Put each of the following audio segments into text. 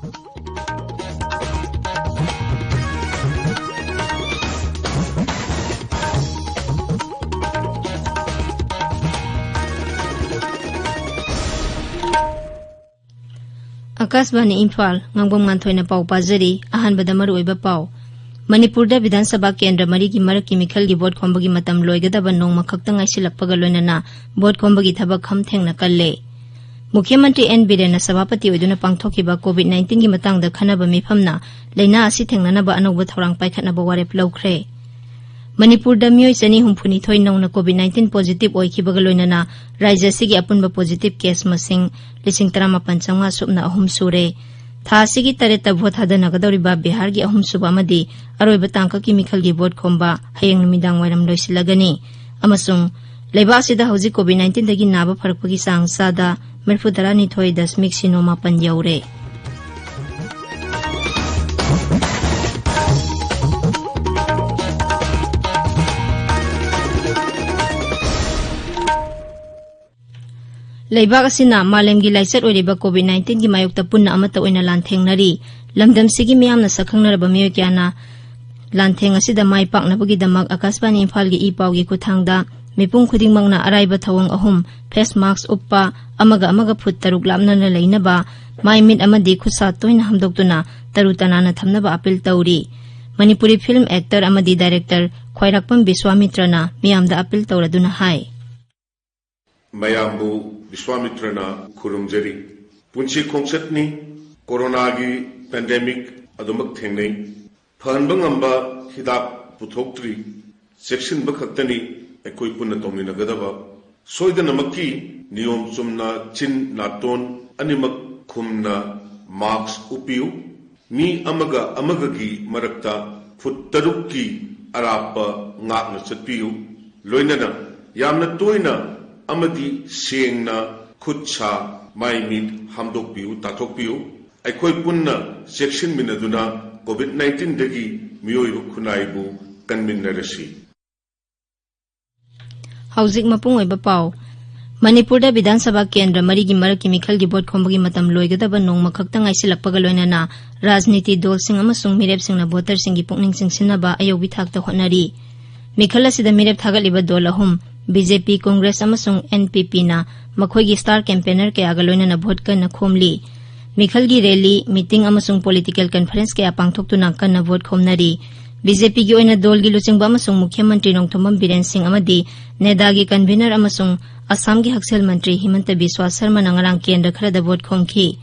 Akashvani Imphal Ngangbam Nganthoi na pau pazari ahanbada maruoiba pau Manipurda Vidhan Sabha Kendra Marigi Maraki Mikhalgi Vote Khombagi matam loigadaba nongma khakta ngaisilakpaga loinana vote khombagi thabak kham thengna kalle Mukhyamantri N Biren na sabapati oiduna pangthokiba COVID-19 gi matangda khanaba mifamna leina asi thengnanaba anogba thorang paikhatnaba warep laukhre Manipurda myoi chani humphuni thoi nongna COVID-19 positive oikhibaga loinana rajya sigi apunba positive case masing 13,500 subna ahum sure tha sigi tareta vote hadanagadoriba Bihar gi ahum suba amadi aroiba tangka ki mikhalgi vote khomba hayeng numidang wairam loisilagani amasung leiba sida hauji COVID-19 dagi naba pharakpagi sang sada 32.9 yaure Leibak asina malemgi laisat oiriba COVID-19 gi mayokta punna amata oina lanthengnari lamdam sigi miyamna sakhangnaraba miyo kyana lantheng asida mai paknabagi damak Akashvani Imphal gi ipau gi kuthangda mipung khudingmangna araiba thawang ahum face mask uppa amaga phut taruk lamnana leinaba mai mit amadi khusa toina hamdoktuna tarutanana thamnaba appeal tauri Manipuri film actor amadi director Khwairakpam Biswamitrana miyamda appeal tauraduna hai Mayambu Biswamitrana Kurumjari Punchi Kongsatni Corona gi pandemic adumak thengnei phanbang amba hidak puthoktri section bakhaktani ekoi punna tongminagadaba soidanamakki niyom chumna chin naton animak khumna mask upiu mi amaga gi marakta phut tarukki arapa ngakna chatpiu loinana yamna toina amadi sengna khutcha maimit hamdokpiu tathokpiu aikoi punna section minaduna COVID-19 dagi miyoibu khunaibu kanminnarasi Hauzik mapung oiba pau Manipurda Vidhan Sabha Kendra Marigi Maraki Mikhalgi Vote Khombagi matam loigadaba nongma khakta ngaisilakpaga loinana rajniti dol sing amasung mirep singna voter singi pukning singsinaba ayobi thakta hotnari Mikhala sida mirep thagaliba dol ahum BJP Congress amasung NPP na makhoigi star campaigner kaya galoina na vote kan na khomli Mikhalgi rally meeting amasung political conference kaya pangthoktu kan na vote khomnari BJP gi oina dol gi luchingba amasung Mukhyamantri Nongthombam Biren Singh amadi Neda gi convener amasung Assam gi Haksel Mantri Himanta Biswa Sharma nangarang kendra kharada vote khomki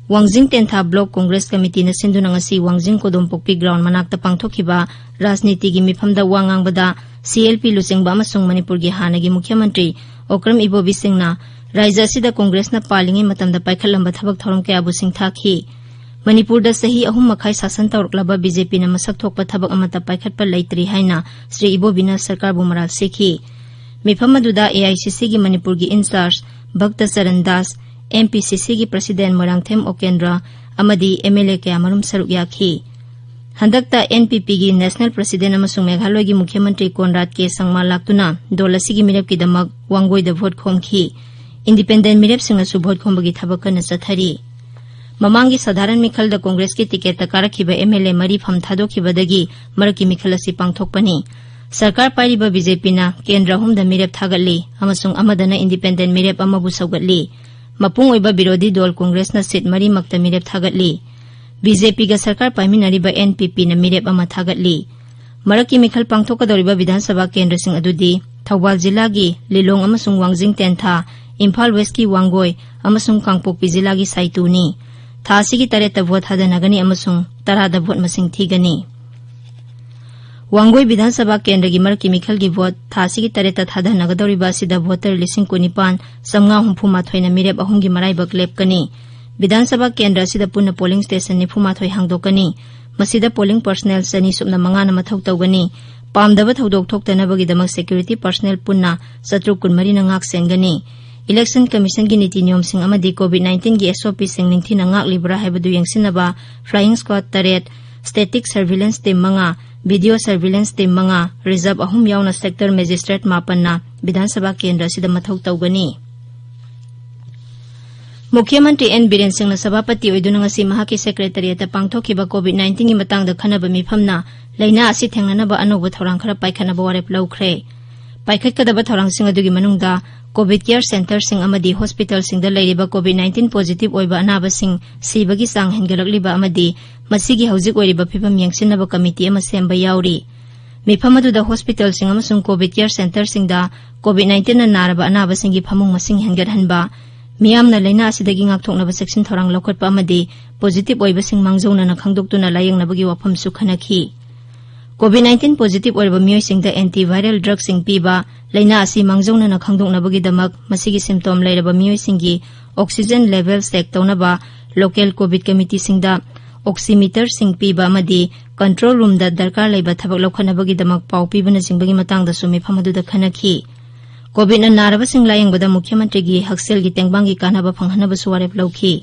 Wangjing Tentha Block Congress Committee na sinduna ngasi Wangjing Kodompokpi ground manakta pangthokiba rajniti gi mifamda wangang bada CLP luchingba amasung Manipur gi hanagi Mukhyamantri Okram Ibobi Singhna Rajya sida Congress na palingi matamda paikhalamba thabak thorom kaya bu singthakhi Manipurda sahi ahum makhai sasan tawraklaba BJP na masak thokpa thabak amata paikhatpa leitri haina Sri Ibobina sarkar bu maral sekhi mifamaduda AICC gi Manipur gi incharge Bhakta Saran Das MPCC gi president Morangthem Okendra amadi MLA kaya marum saruk yakhi handakta NPP gi national president amasung Meghalaya gi Mukhyamantri Konrad K Sangma laktuna dolasi gi mirep ki damak wangoi da vote khomki independent mirep singa su vote khombagi thabak na chathari Mamangi sadharan mikhal da Congress ki ticket ta karakhiba MLA mari pham thadokibadagi maraki mikhal asi pangthokpani sarkar pairiba BJP na kendra hum da mirep thagali amasung amadana independent mirep amabu saugatli mapung oiba birodi dol Congress na seat mari makta mirep thagatli BJP ga sarkar paiminariba NPP na mirep ama thagatli maraki mikhal pangthokadoriba Vidhan Sabha kendra sing adudi Thawbal jila gi Lilong amasung Wangjing Tentha Imphal West ki Wangoi amasung Kangpokpi jila gi Saituni Thasigi tareta vote hadanagani amasung tarada vote masing thigani Wangoi Vidhan Sabha Kendra gi marki mikhal gi vote thasigi tareta hadanagadoriba sida voter 19 samnga humphuma thoina mirep ahum gi maraibak lepkani Vidhan Sabha Kendra sida punna polling station ni phuma thoi hangdokani masida polling personnel sani subna manga na mathau tawgani pamdaba thodok thoktanabagi damak security personnel punna satruk kunmari na ngak sengani Election Commission gi niti niyom sing amadi COVID-19 gi SOP sing ningthina ngak libra haibadu yengsinaba flying squad taret static surveillance team manga video surveillance team manga reserve ahum yauna sector magistrate mapanna Vidhan Sabha Kendra sida mathau tawgani मुख्यमंत्री N Biren Singh सभापति ओइदुना ngasi mahaki secretariat pangthokiba COVID-19 gi matangda khanaba mifamna leina asi thengnanaba anoba thorang khara paikhanaba warep laukhre paikhatkadaba thorang sing adugi manungda COVID care center sing amadi hospital sing da leiriba COVID-19 positive oiba anaba sing sibagi sang hengalakliba amadi masigi hauzik oiriba phibam yengsinaba committee ama semba yauri mifamaduda hospital sing amasung COVID care center sing da COVID-19 na naraba anaba singi phamung masing hengarhanba मियामना लेना असिदगी ngakthoknaba section thorang lokhatpa amadi positive oiba sing mangjona na khangdoktuna layengnabagi wafam su khanakhi COVID-19 positive oiba mioi singda antiviral drug sing piba leina asi mangjona na khangdoknabagi damak masigi symptom leiraba mioi singi oxygen level check tawnaba local covid committee singda oximeter sing piba amadi control room da darkar leiba thabak lokhanabagi damak pau pibana singbagi matangda sumi phamadu da khanakhi COVID na naraba sing layang bada मुख्यमंत्री की हक्सेल की तेंगबांग की कानाबा फंगहनबा सुवारेप लौखी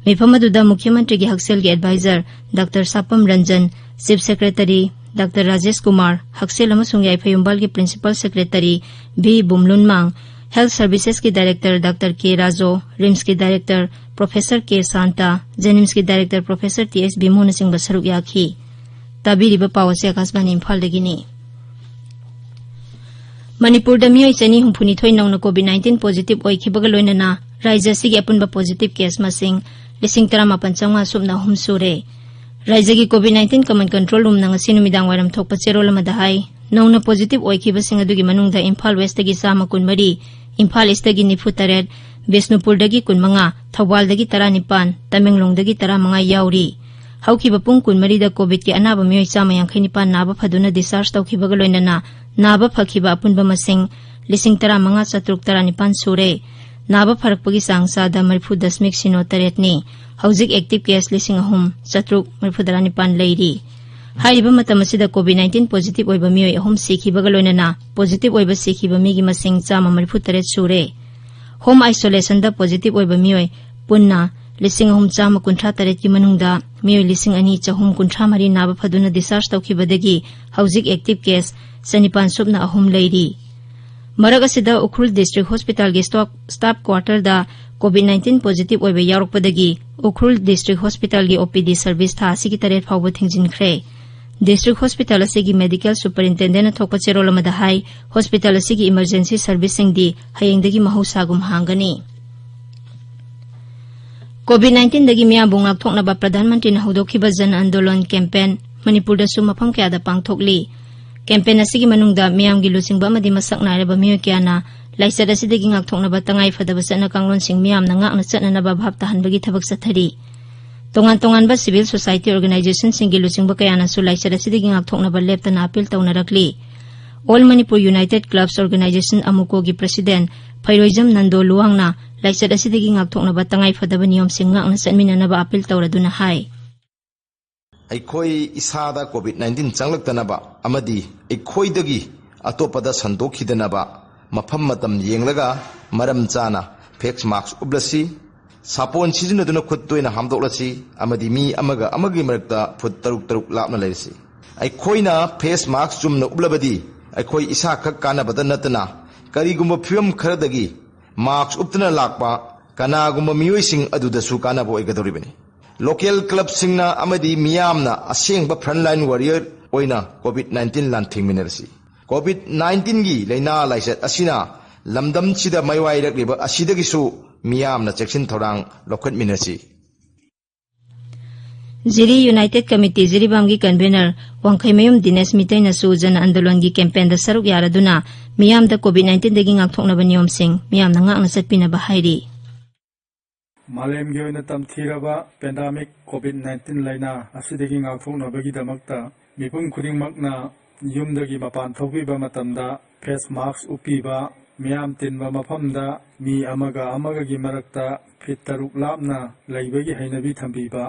मिफमदुदा मुख्यमंत्री की हक्सेल की adviser doctor Sapam Ranjan chief secretary doctor Rajesh Kumar हक्सेल अमसुंग याइफयुंबाल की principal secretary B Bumlunmang health services की director doctor K Rajo RIMS की director professor K Santa JNIMS की director professor T S Bimon Singh बसरुक याखी ताबीरिबा पावसे आकाशवाणी इम्फाल दगिनी मणिपुर मियोई चनी हुंफुनिथोई नौना COVID-19 पॉजिटिव ओइखिबगा लोइनना राज्य सिगी अपुनबा पॉजिटिव केस मसिंग 13,500 सुबना हुम सुरे राज्य की COVID-19 कमन कंट्रोल रूम नंगसी नुमिदांग वारम थोकपा चेरोल मदाहाई नौना पॉजिटिव ओइखिबसिंग अदुगी मनुंगदा इम्फाल वेस्ट दगी 140 इम्फाल ईस्ट दगी 93 बिष्णुपुर दगी 15 थौबाल दगी 19 तमेंगलोंग दगी 15 याउरी हौखिबा पुंग 13 कोविड के अनाबा मियोई 159 नाबा फदुना डिस्चार्ज तौखिबगा लोइनना नाबा फखिबा अपुनबा मसिंग 13,519 सुरे नाबा फरकपगी सांगसादा 30.03 नि हौजिक एक्टिव केस 3,739 लेरी हाइरिबा मतम असिदा COVID-19 पॉजिटिव ओइबा मियोई अहुम सिखिबगा लोइनना पॉजिटिव ओइबा सिखिबा मिगी मसिंग 138 सुरे होम आइसोलेशन दा पॉजिटिव ओइबा मियोई पुन्ना 3,938 की मनुंगदा मियोई 2,293 नाबा फदुना डिस्चार्ज तौखिबदगी हौजिक एक्टिव केस 95 सुबना अहुम लेरी मरग असिदा उखरुल डिस्ट्रिक्ट हॉस्पिटल के स्टाफ क्वार्टर दा COVID-19 पॉजिटिव ओइबा यारकपदगी उखरुल डिस्ट्रिक्ट हॉस्पिटल की OPD सर्विस था सिगी तरेट फाउबा थिंजिनख्रे डिस्ट्रिक्ट हॉस्पिटल असिगी मेडिकल सुपरिटेंडेंट थोकपा चेरोल अमदा हाई हॉस्पिटल असिगी इमरजेंसी सर्विस सिंगदी हयेंगदगी महौसागुम हांगनी COVID-19 दगी मियाबु ngakthoknaba प्रधानमंत्री न हौदोखिबा जन आंदोलन कैंपेन मणिपुर दसु मफम क्यादा पांगथोकली कैंपेन असिगी मनुंगदा मियामगी लुसिंगबा मदि मसक नायरबा मियो क्याना लाइसर असिदगी ngakthoknaba तंगाई फदबा सना कांगलोन सिंग मियामना ngakna चटननबा भाब तहनबगी थबक सथरी तोंगान तोंगानबा सिविल सोसाइटी ऑर्गेनाइजेशन सिंगी लुसिंगबा कयाना सु लाइसर असिदगी ngakthoknaba लेप्तना अपील तौनरकली all Manipur united clubs organisation अमुको की प्रेसिडेंट फैरोइजम नंदो लुवांगना लाइसर असिदगी ngakthoknaba तंगाई फदबा नियम सिंग ngakna चटमिननबा अपील तौरदुना हाई अखोई इसादा COVID-19 चंगलक्तनबा अमदी अखोईदगी अतोपदा संदोखिदनबा मफम मतम येंगलगा मरम चाना फेस मास्क उब्लसी सापोन सिजनदुना खुत्तोइना हामदोक्लसी अमदी मी अमगा अमगी मरक्ता फुट तरुक लापना लेरसी अखोइना फेस मास्क जुमना उब्लबदी अखोई इसा खक कानबदा नतना करिगुम्बा फिवम खरदगी मास्क उप्तना लाकपा कनागुम्बा मियोइसिंग अदुदसु कानबो ओइगदोरिबनी लोकल क्लब सिंगना अमदी मियामना असेंगबा फ्रंटलाइन वॉरियर ओइना COVID-19 लांथिंगमिनरसी COVID-19 गी लेना लाइसेट असिना लमदम सिदा मयवाइरकलिबा असिदगिसु मियामना चेक्सिन थोरांग लोखटमिनरसी जिरी यूनाइटेड कमिटी जिरीबाम की कन्वेनर वांखैमयुम दिनेश मितैनसु जन आंदोलन की कैंपेन दा सरुक यारदुना मियाम दा COVID-19 दगी ngakthoknaba नियम सिंग मियामना ngakna चटपिनबा हाइरी मालेमगी ओइना तमथिरबा पेंडेमिक COVID-19 लाइना असिदगी ngakthoknabagidamakta मिपुम खुदिंगमकना युमदगी मपान थौबिबा मतमदा फेस मास्क उपिबा मियाम तिनबा मफमदा मी अमगा अमगागी मरक्ता फिट तरुक लापना लैबगी हैनबी थंबिबा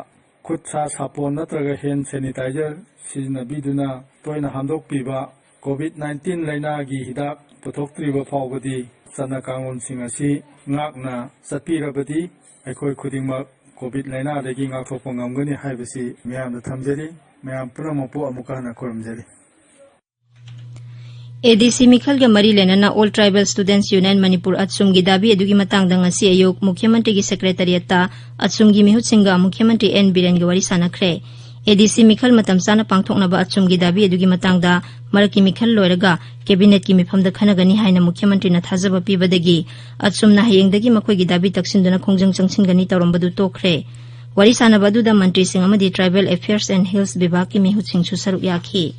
खुद सा सापोन नत्रगा हैंड सैनिटाइजर सिजनबीदुना तोयना हांदोकपिबा COVID-19 लाइनागी हिदाक पुथोक्त्रिबा फावबदी सना कांगोनसिंग असि ngakna चटपिरबदी अखोई खुदिंगमक COVID लाइना दगी ngakthokpa ngamgani haibasi miyamda thamjari miyam punamukpu amuka hana khoramjari ADC Mikhal ga mari lenana All Tribal Students Union Manipur Atsum gi dabi adugi matangda ngasi ayuk Mukhyamantri gi Secretariat ta Atsum gi mihut singa Mukhyamantri N Biren ga wari sanakre ADC Mikhal matam sana pangthokna ba Atsum gi dabi adugi matangda maraki Mikhal loiraga cabinet ki mifamda khanagani haina Mukhyamantri na thajaba pibadagi Atsum na hayengdagi makoi gi dabi taksinduna khongjang changsingani tawrambadu tokre wari sanabadu da mantri sing amadi Tribal Affairs and Hills Vibhag ki mihut sing su saruk yakhi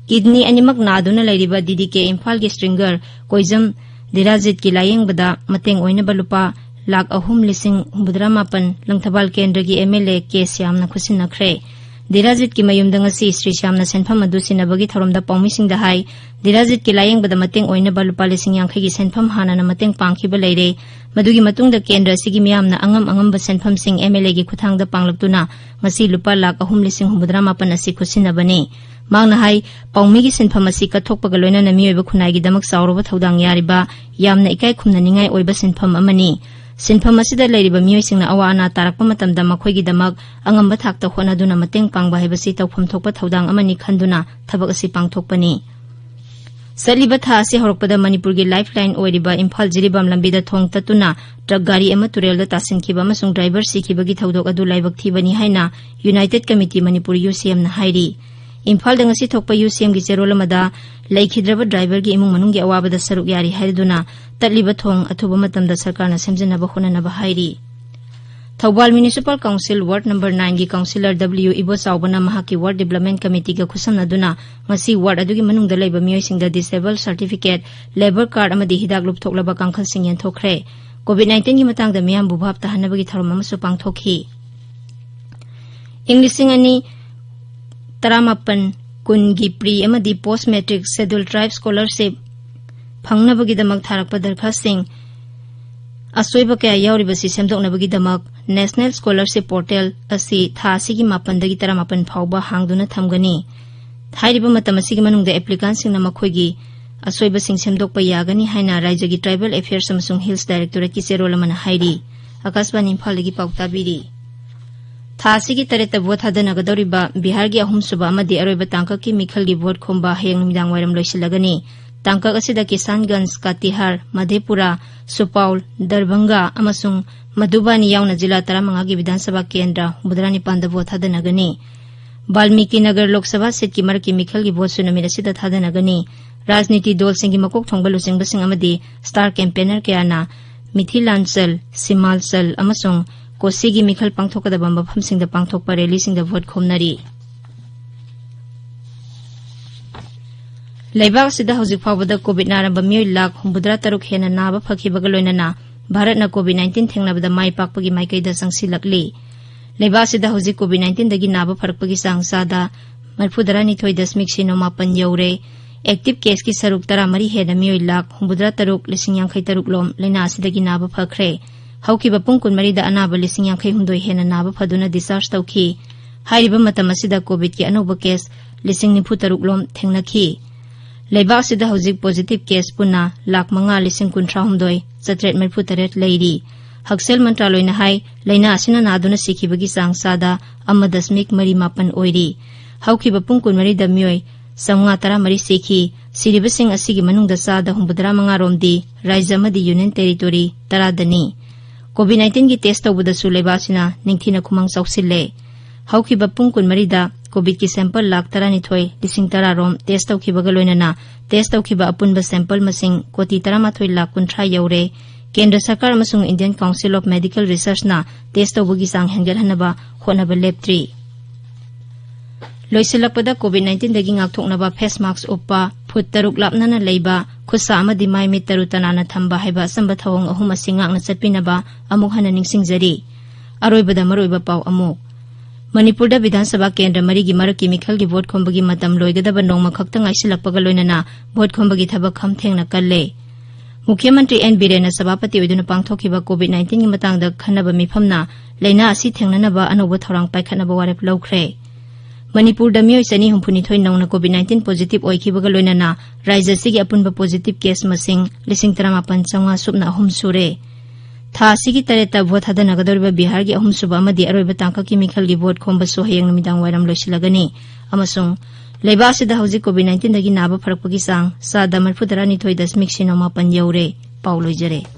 Kidney animak naduna lairiba DDK Imphal gi stringer koizam dirajit ki layeng bada mateng oina balupa lakh ahum lising budra mapan langthabal kendra gi MLA ke syam na khusin nakhre dirajit ki mayum danga si Sri Syam na senpham adu sinabagi tharom da pawmi sing da hai dirajit ki layeng bada mateng oina balupa lising yankhai gi senpham hana na mateng pangkhi ba leire madugi matung da kendra sigi miyam na angam ba senpham sing MLA gi khuthang da panglaptuna ngasi lupa lakh ahum lising budra mapan asi khusin na bani Mangna hai paumi gi sinpham asi kathokpa ga loina na miyoiba khunai gi damak sawroba thodang yariba yamna ikai khumna ningai oiba sinpham amani sinpham asida leiriba miyoi singna awa ana tarakpa matamda makhoi gi damak angamba thakta hona duna mateng pangba haibasi tawpham thokpa thodang amani khanduna thabak asi pangthokpani Saliba tha asi horokpada Manipur gi lifeline oiriba Imphal jiribam lambida thong tatuna truck gari ama turel da tasin khiba amasung driver sikhiba gi thodok adu laibak thibani haina United Committee Manipur UCM na hairi Imphal dang asi thokpa UCM gi zero lamada laikhidraba driver gi imung manung gi awabada saruk yari haiduna tatliba thong athuba matamda sarkarna semjana ba khona ba hairi Thawbal Municipal Council Ward number 9 gi Councillor W Ibo Saubana mahaki Ward Development Committee ga khusamna duna ngasi ward adugi manungda leiba miyoi singda disabled certificate labor card amadi hidak lup thoklaba kangkhal singyen thokre COVID-19 gi matangda miyam bubhap ta hanabagi tharom amasu pangthokhi English ani Taramapan Kungi Pre amadi Post Matric Scheduled Tribe Scholarship Phangnabagi damak tharakpa darkhasing Asoiba kaya yauriba si semdoknabagi damak National Scholarship Portal asi tha asigi mapandagi taramapan phawba hangduna thamgani thairiba matam asigi manungda applicants singna makhoigi asoiba sing semdokpa yagani haina Rajya Tribal Affairs amasung Hills Directorate ki serolamana hairi Akashbani Imphal gi pauktabiri Thasi ki tareta vote hadanagadauriba Bihar gi ahum suba amadi aroiba tangka ki Mikhal gi vote khomba hayang midang wairam loisilagani tangka asida Kisanganj Katihar Madhepura Supaul Darbhanga amasung Madhubani yauna jila taramanga gi Vidhan Sabha Kendra budrani panda vote hadanagani Balmiki Nagar Lok Sabha seat ki marki Mikhal gi vote sunamira sida hadanagani Rajniti dol singi makok thongba lusing basing amadi star campaigner kayana Mithilansal Simalsal amasung Kosigi Mikhal pangthokada bamba phamsing da pangthokpa rally sing da vote khomnari Laibak sida hojik phawbada COVID naramba miyoi lakh 63 hena naba phakhibaga loinana Bharat na COVID-19 thengnabada mai pakpagi maikaida sangsilakli Laibak sida hojik COVID-19 dagi naba pharakpagi sangsada 42.9 yaure active case ki saruk tara mari hena miyoi lakh 63 lom laina asidagi naba phakre Haukiba pungkun marida anaba lising yankhai hundoi hena naba phaduna discharge tawki hairiba matam asida COVID ki anoba case lising 93 lom thengnakhi Laibak sida hojik positive case puna lakh 5,53 chatret 43 leiri Haksel Mantraloy na hai laina asina naduna sikhibagi sangsada 1.8 oiri haukiba pungkun marida miyoi samnga tara mari sikhi siribasing asigi manungda sada 75 romdi Rajya amadi Union Territory taradani COVID-19 gi test tawbada su leibasina ningthina khumang chawsille haukiba pungkun marida COVID ki sample lakh 12,000 rom test tawkibaga loinana test tawkiba apunba sample masing koti 13 lakh 13 yaure Kendra Sarkar amasung Indian Council of Medical Research na test tawbagi sang hengelhanaba honaba lab 3 Loisilakpada COVID-19 dagi ngakthoknaba face mask uppa phut taruk lapnana leiba khusa amadi mai mit taru tanana thamba haiba samba thawong ahum asingak na chapinaba amuk hana ningsingjari aroibada maroiba paw amuk Manipurda Vidhan Sabha Kendra marigi maraki Mikhal gi vote khombagi matam loigadaba nongma khakta ngaisilakpaga loinana vote khombagi thabak kham thengna kalle Mukhyamantri N Birena Sabhapati oiduna pangthokhiba COVID-19 gi matangda khanaba mifamna leina asi thengnanaba anoba thorang paikhanaba warep lawkhre Manipur da miyoi sani humpuni thoi nongna COVID-19 positive oikhibaga loinana Rajya sigi apunba positive case masing 38,500 subna ahum sure tha sigi tareta vote hadanagadoriba Bihar gi ahum suba amadi aroiba tangka ki Mikhal gi vote khomba so hayang namidang wairam loisilagani amasung लेबासिदा हौजिक कोविड-19 दगी नाबा फरकपगी सांग 7.92.9 you're पाउ लोइजरे।